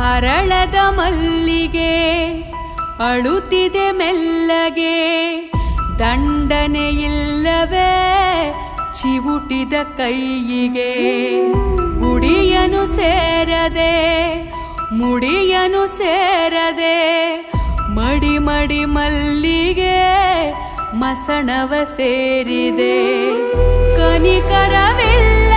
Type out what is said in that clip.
ಹರಳದ ಮಲ್ಲಿಗೆ ಅಳುತ್ತಿದೆ ಮೆಲ್ಲಗೆ, ದಂಡನೆಯಿಲ್ಲವೇ ಚಿವುಟಿದ ಕೈಯಿಗೆ. ಗುಡಿಯನು ಸೇರದೆ ಮುಡಿಯನು ಸೇರದೆ, ಮಡಿ ಮಡಿ ಮಲ್ಲಿಗೆ ಮಸಣವ ಸೇರಿದೆ. ಕನಿಕರವಿಲ್ಲ